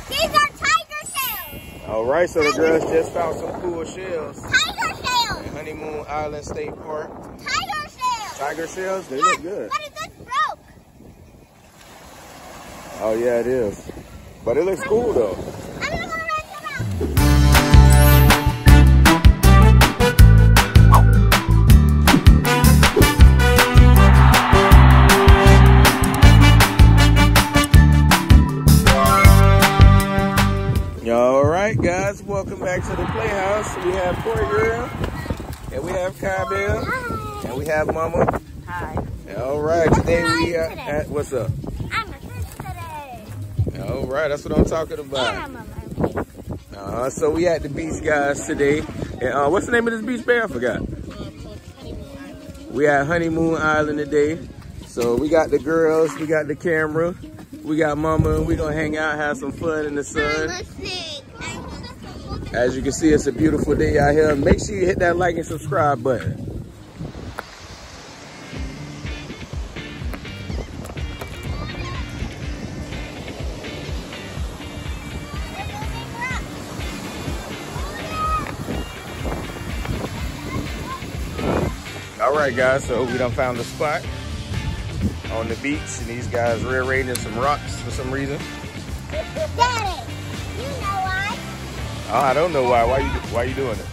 These are tiger shells. All right, so the girls just found some cool shells. Tiger shells. At Honeymoon Island State Park. Tiger shells. Tiger shells? They Yes, look good. but it's just broke. Oh yeah, it is. But it looks cool though. I'm gonna go rinse them out. All right, guys, welcome back to the Playhouse. We have Khori girl, and we have Khai Bell, and we have Mama. Hi. All right, today we are at, what's up? I'm a fish today. All right, that's what I'm talking And about. I'm a mermaid. So we at the beach, guys, today. And what's the name of this beach, Bear? I forgot. We at Honeymoon Island today. So we got the girls, we got the camera, we got Mama, and we gonna hang out, have some fun in the sun. As you can see, it's a beautiful day out here. Make sure you hit that like and subscribe button. All right, guys, so we done found the spot on the beach, and these guys rearranging some rocks for some reason. Daddy, you know why? Oh, I don't know why. Why you doing it?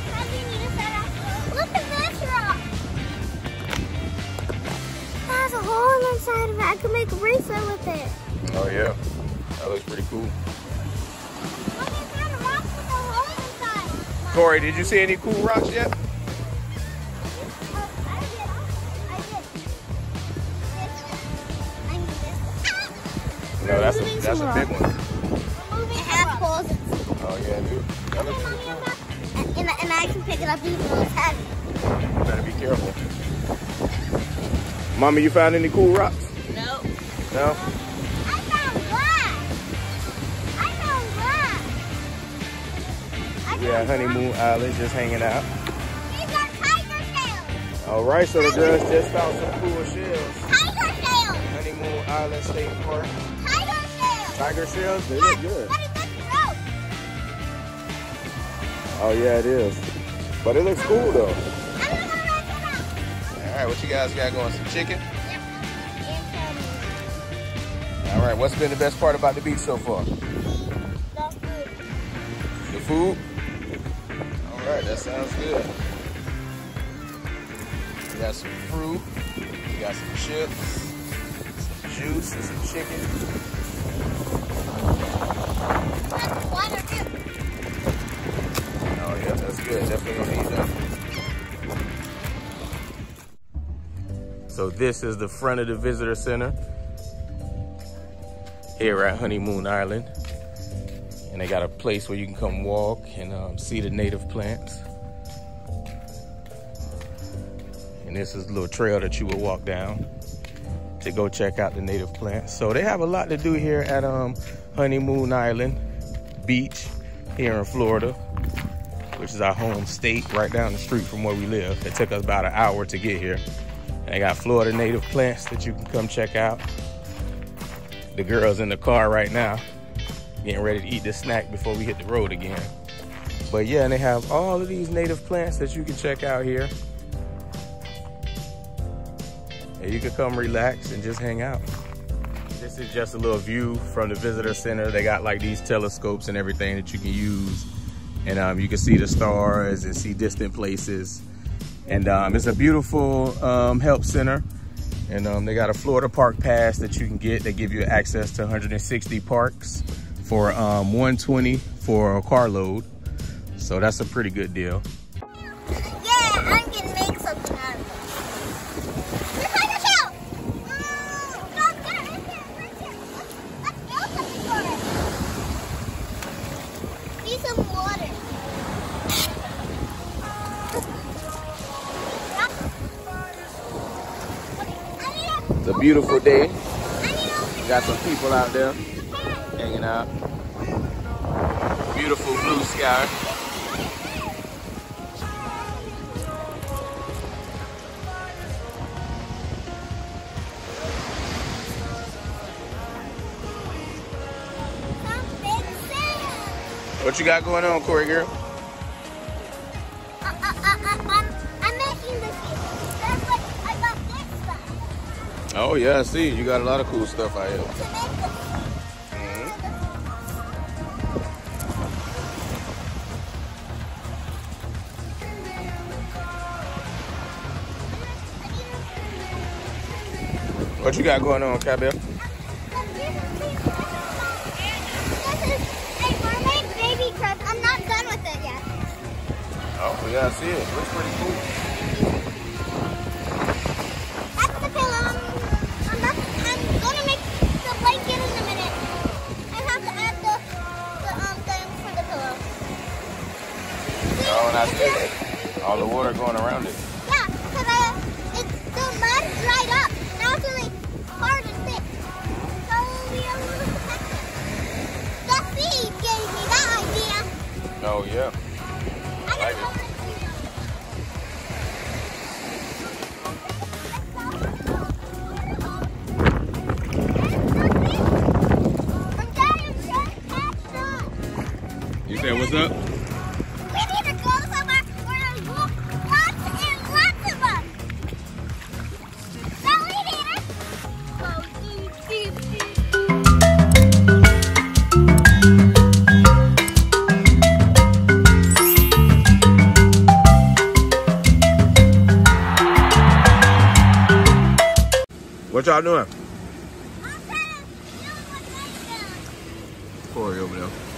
Because you need to set up. Look at this rock. It has a hole inside of it. I can make a bracelet with it. Oh yeah, that looks pretty cool. Look, it's got a rock with a hole inside. Khori, did you see any cool rocks yet? No, that's a big one. It has holes. Oh yeah, dude. That looks pretty cool. And I can pick it up even though it's heavy. You better be careful. Mama, you found any cool rocks? No. No? I found glass. I found glass. We at Honeymoon Island just hanging out. These are tiger shells. All right, so the girls just found some cool shells. Tiger shells. Honeymoon Island State Park. Tiger shells. Tiger shells? They look good. But it's just broke. Oh yeah, it is. But it looks cool though. I'm gonna go rinse them out. All right, what you guys got going? Some chicken? Yep. All right, what's been the best part about the beach so far? The food. The food? All right, that sounds good. We got some fruit, we got some chips, some juice, and some chicken. Water too. Oh yeah, that's good. Definitely gonna need that. So this is the front of the visitor center here at Honeymoon Island. And they got a place where you can come walk and see the native plants. And this is a little trail that you would walk down to go check out the native plants. So they have a lot to do here at Honeymoon Island Beach here in Florida, which is our home state, right down the street from where we live. It took us about an hour to get here. And they got Florida native plants that you can come check out. The girls in the car right now, getting ready to eat this snack before we hit the road again. But yeah, and they have all of these native plants that you can check out here. And you can come relax and just hang out. This is just a little view from the visitor center. They got like these telescopes and everything that you can use. And you can see the stars and see distant places. And it's a beautiful help center. And they got a Florida Park Pass that you can get. They give you access to 160 parks for $120 for a carload. So that's a pretty good deal. Yeah, I'm gonna make something out of it. Your tiger shell! No, get it, right here. Let's build something for it. Need some water. It's a beautiful day. Got some people out there hanging out. Beautiful blue sky. Some big What you got going on, Khori girl? I'm making this. That's what I got this stuff. Oh yeah, I see. You got a lot of cool stuff out here. To make this. What you got going on, Cabell? This is a mermaid baby crab. I'm not done with it yet. Oh yeah, I see it. Looks pretty cool. That's the pillow. I'm gonna make the blanket in a minute. I have to add the thing for the pillow. Oh, and I see it. All the water going around it. Yeah, because the mud dried up. Now it's really hard and thick. So we'll be able to protect it. The seed gave me that idea. Oh yeah. I like don't know. You said what's up? We need to go somewhere where there's lots and lots of them. Don't we need it? Oh, What y'all doing? I'm trying to do what they do. Khori over there.